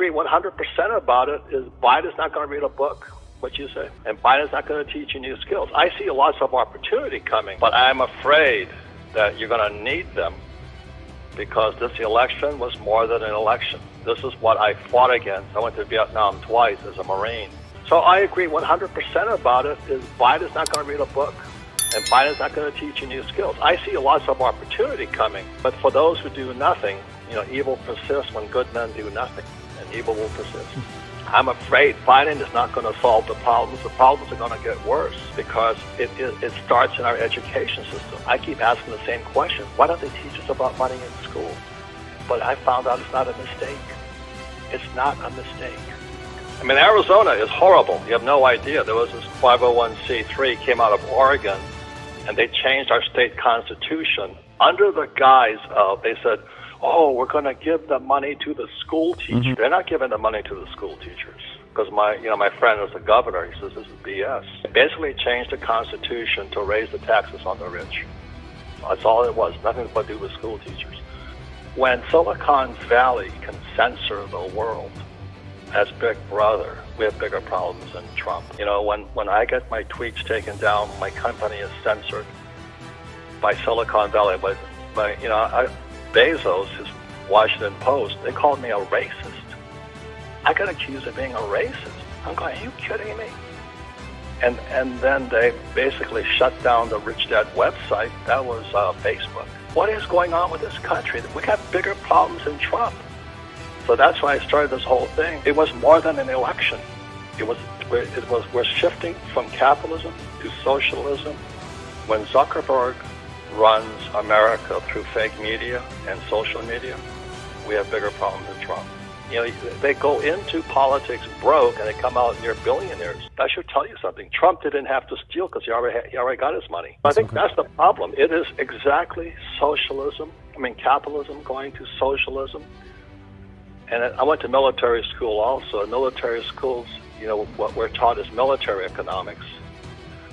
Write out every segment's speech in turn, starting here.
agree 100% about it. Is Biden's not going to read a book, what you say, and Biden's not going to teach you new skills. I see lots of opportunity coming, but I'm afraid that you're going to need them because this election was more than an election. This is what I fought against. I went to Vietnam twice as a Marine. So I agree 100% about it. Is Biden's not going to read a book, and Biden's not going to teach you new skills. I see lots of opportunity coming, but for those who do nothing, evil persists when good men do nothing, and evil will persist. I'm afraid Biden is not going to solve the problems. The problems are going to get worse because it starts in our education system. I keep asking the same question. Why don't they teach us about money in school? But I found out it's not a mistake. It's not a mistake. I mean, Arizona is horrible. You have no idea. There was this 501c3 came out of Oregon, and they changed our state constitution under the guise of, they said, oh, we're going to give the money to the school teachers. Mm-hmm. They're not giving the money to the school teachers. Because my friend is the governor. He says this is BS. They basically changed the Constitution to raise the taxes on the rich. That's all it was. Nothing but to do with school teachers. When Silicon Valley can censor the world as Big Brother, we have bigger problems than Trump. When I get my tweets taken down, my company is censored by Silicon Valley. But Bezos, his Washington Post, they called me a racist. I got accused of being a racist. I'm going, are you kidding me? And then they basically shut down the Rich Dad website. That was Facebook. What is going on with this country? We got bigger problems than Trump. So that's why I started this whole thing. It was more than an election. We're shifting from capitalism to socialism. When Zuckerberg runs America through fake media and social media, we have bigger problems than Trump. They go into politics broke and they come out near billionaires. That should tell you something. Trump didn't have to steal because he already got his money. I think that's the problem. It is exactly socialism. Capitalism going to socialism. And I went to military school also. In military schools, what we're taught is military economics.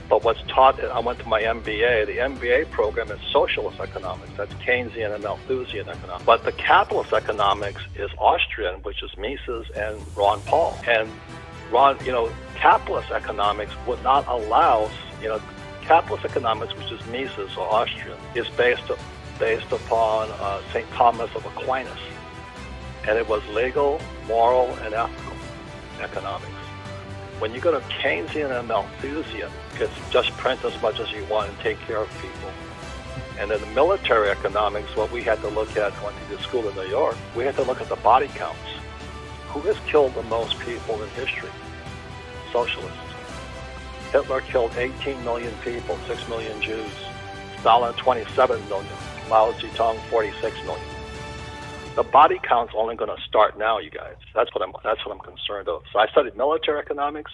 But what's taught, I went to my MBA. The MBA program is socialist economics. That's Keynesian and Malthusian economics. But the capitalist economics is Austrian, which is Mises and Ron Paul. And capitalist economics would not allow, capitalist economics, which is Mises or Austrian, is based upon St. Thomas of Aquinas. And it was legal, moral, and ethical economics. When you go to Keynesian and Malthusian, it's just print as much as you want and take care of people. And in the military economics, what we had to look at when we did school in New York, we had to look at the body counts. Who has killed the most people in history? Socialists. Hitler killed 18 million people, 6 million Jews. Stalin, 27 million. Mao Zedong, 46 million. The body count's only going to start now, you guys. That's what I'm concerned of. So I studied military economics,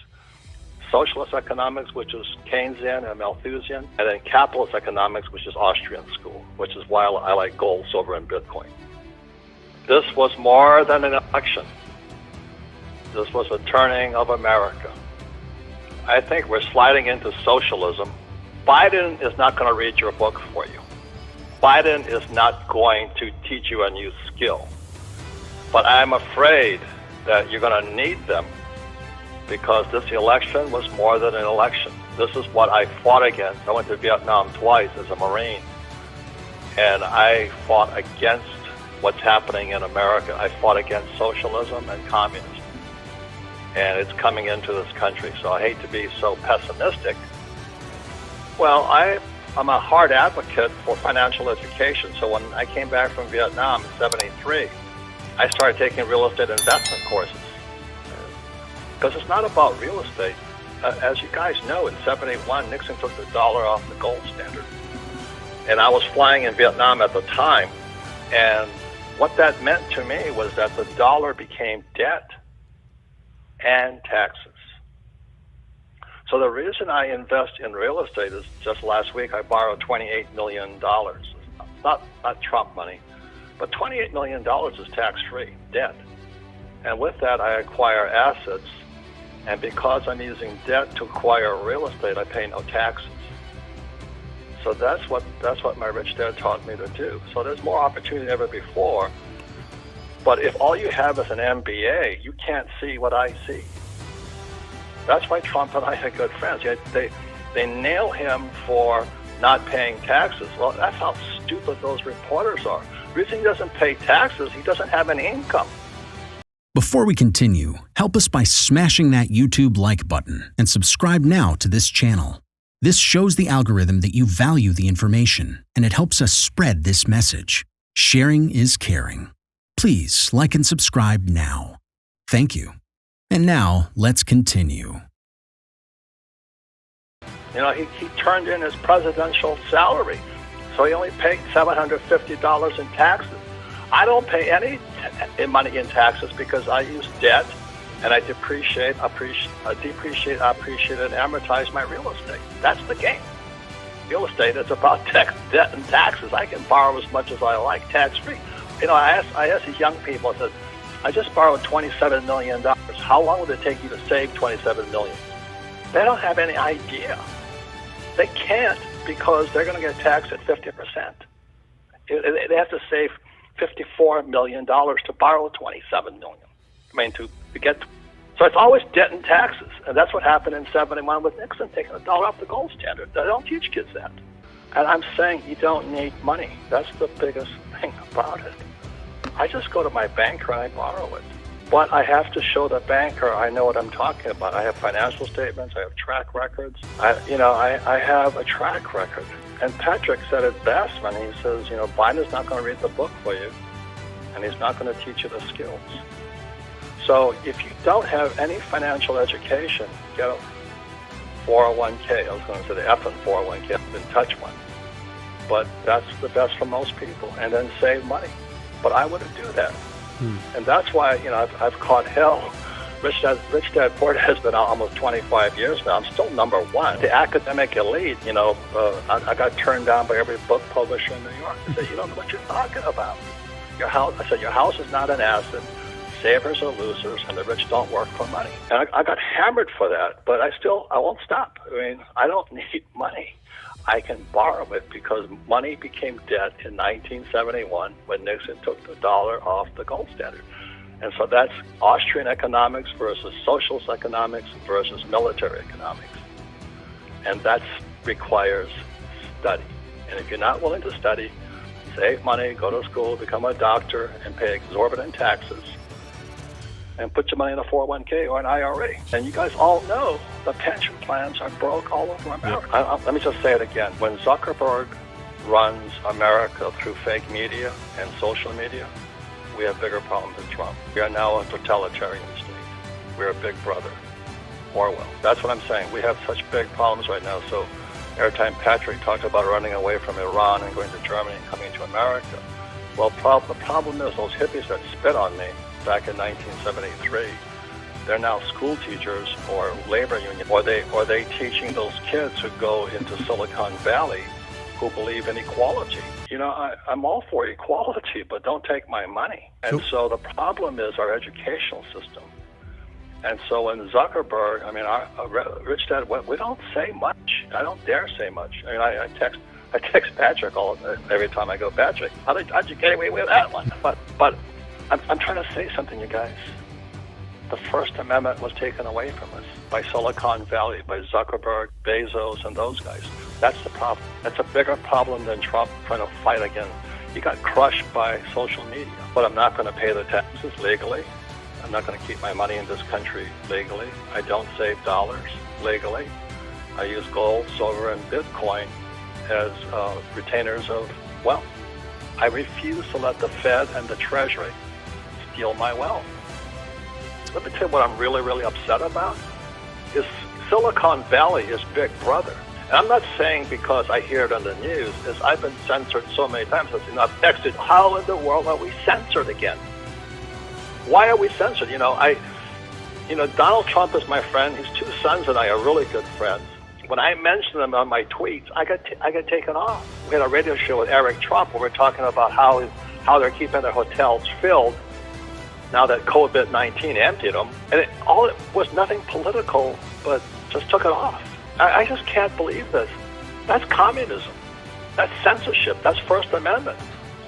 socialist economics, which is Keynesian and Malthusian, and then capitalist economics, which is Austrian school, which is why I like gold, silver, and Bitcoin. This was more than an election. This was a turning of America. I think we're sliding into socialism. Biden is not going to read your book for you. Biden is not going to teach you a new skill. But I'm afraid that you're going to need them because this election was more than an election. This is what I fought against. I went to Vietnam twice as a Marine, and I fought against what's happening in America. I fought against socialism and communism, and it's coming into this country. So I hate to be so pessimistic. Well, I'm a hard advocate for financial education. So when I came back from Vietnam in '73, I started taking real estate investment courses. Because it's not about real estate. As you guys know, in '71, Nixon took the dollar off the gold standard. And I was flying in Vietnam at the time. And what that meant to me was that the dollar became debt and taxes. So the reason I invest in real estate is just last week I borrowed $28 million. Not Trump money, but $28 million is tax-free debt. And with that, I acquire assets. And because I'm using debt to acquire real estate, I pay no taxes. So that's what my rich dad taught me to do. So there's more opportunity than ever before. But if all you have is an MBA, you can't see what I see. That's why Trump and I are good friends. They nail him for not paying taxes. Well, that's how stupid those reporters are. The reason he doesn't pay taxes, he doesn't have any income. Before we continue, help us by smashing that YouTube like button and subscribe now to this channel. This shows the algorithm that you value the information, and it helps us spread this message. Sharing is caring. Please like and subscribe now. Thank you. And now, let's continue. You know, he turned in his presidential salary, so he only paid $750 in taxes. I don't pay any money in taxes because I use debt, and I depreciate, appreciate, and amortize my real estate. That's the game. Real estate is about debt and taxes. I can borrow as much as I like, tax-free. You know, I asked these young people, I said, I just borrowed $27 million. How long would it take you to save $27 million? They don't have any idea. They can't because they're going to get taxed at 50%. They have to save $54 million to borrow $27 million. I mean, to get. So it's always debt and taxes. And that's what happened in 71 with Nixon taking $1 off the gold standard. They don't teach kids that. And I'm saying you don't need money. That's the biggest thing about it. I just go to my banker and I borrow it. But I have to show the banker I know what I'm talking about. I have financial statements. I have track records. I have a track record. And Patrick said it best when he says, you know, Biden's not going to read the book for you, and he's not going to teach you the skills. So if you don't have any financial education, get a 401k. I was going to say the F in 401k. I didn't touch one. But that's the best for most people. And then save money. But I wouldn't do that. And that's why, you know, I've caught hell. Rich Dad Poor Dad has been out almost 25 years now. I'm still #1. The academic elite, you know, I got turned down by every book publisher in New York. They said, you don't know what you're talking about. Your house, I said, your house is not an asset. Savers are losers, and the rich don't work for money. And I got hammered for that, but I won't stop. I mean, I don't need money. I can borrow it because money became debt in 1971 when Nixon took the dollar off the gold standard. And so that's Austrian economics versus socialist economics versus military economics. And that requires study. And if you're not willing to study, save money, go to school, become a doctor, and pay exorbitant taxes, and put your money in a 401k or an IRA. And you guys all know the pension plans are broke all over America. Let me just say it again. When Zuckerberg runs America through fake media and social media, we have bigger problems than Trump. We are now a totalitarian state. We're a big brother. Orwell. That's what I'm saying. We have such big problems right now. So every time Patrick talked about running away from Iran and going to Germany and coming to America, well, the problem is those hippies that spit on me back in 1973, they're now school teachers or labor union, or they teaching those kids who go into Silicon Valley who believe in equality. You know, I'm all for equality, but don't take my money. And so the problem is our educational system. And so when Zuckerberg, I mean, Rich Dad, we don't say much. I don't dare say much. I mean, I text Patrick every time I go, Patrick, how'd you get away with that one? But I'm trying to say something, you guys. The First Amendment was taken away from us by Silicon Valley, by Zuckerberg, Bezos, and those guys. That's the problem. That's a bigger problem than Trump trying to fight again. He got crushed by social media. But I'm not going to pay the taxes legally. I'm not going to keep my money in this country legally. I don't save dollars legally. I use gold, silver, and Bitcoin as retainers of wealth. I refuse to let the Fed and the Treasury steal my wealth. Let me tell you what I'm really, really upset about is Silicon Valley is Big Brother. And I'm not saying because I hear it on the news, is I've been censored so many times. I've texted, how in the world are we censored again? Why are we censored? Donald Trump is my friend. His two sons and I are really good friends. When I mention them on my tweets, I get taken off. We had a radio show with Eric Trump where we're talking about how they're keeping their hotels filled now that COVID-19 emptied them. And it was nothing political, but just took it off. I just can't believe this. That's communism. That's censorship. That's First Amendment.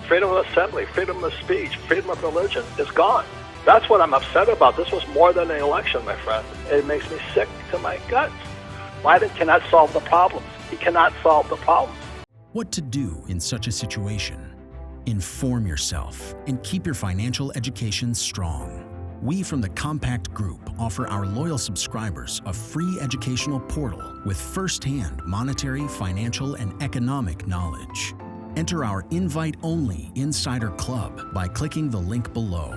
freedom of assembly, freedom of speech, freedom of religion is gone. That's what I'm upset about. This was more than an election, my friend. It makes me sick to my guts. Biden cannot solve the problems. He cannot solve the problems. What to do in such a situation? Inform yourself and keep your financial education strong. We from the Compact Group offer our loyal subscribers a free educational portal with first-hand monetary, financial, and economic knowledge. Enter our invite-only Insider Club by clicking the link below.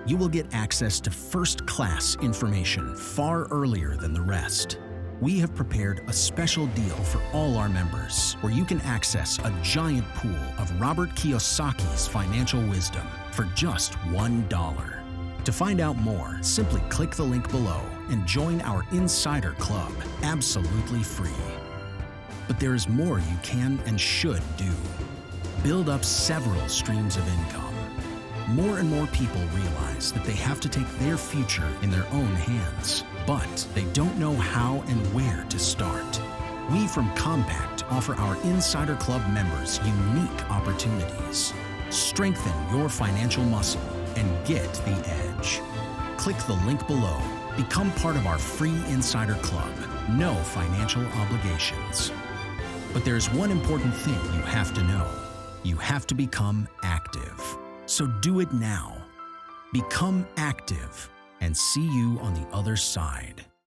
You will get access to first-class information far earlier than the rest. We have prepared a special deal for all our members where you can access a giant pool of Robert Kiyosaki's financial wisdom for just $1. To find out more, simply click the link below and join our Insider Club absolutely free. But there is more you can and should do. Build up several streams of income. More and more people realize that they have to take their future in their own hands, but they don't know how and where to start. We from Compact offer our Insider Club members unique opportunities. Strengthen your financial muscle and get the edge. Click the link below. Become part of our free Insider Club. No financial obligations. But there's one important thing you have to know. You have to become active. So do it now. Become active and see you on the other side.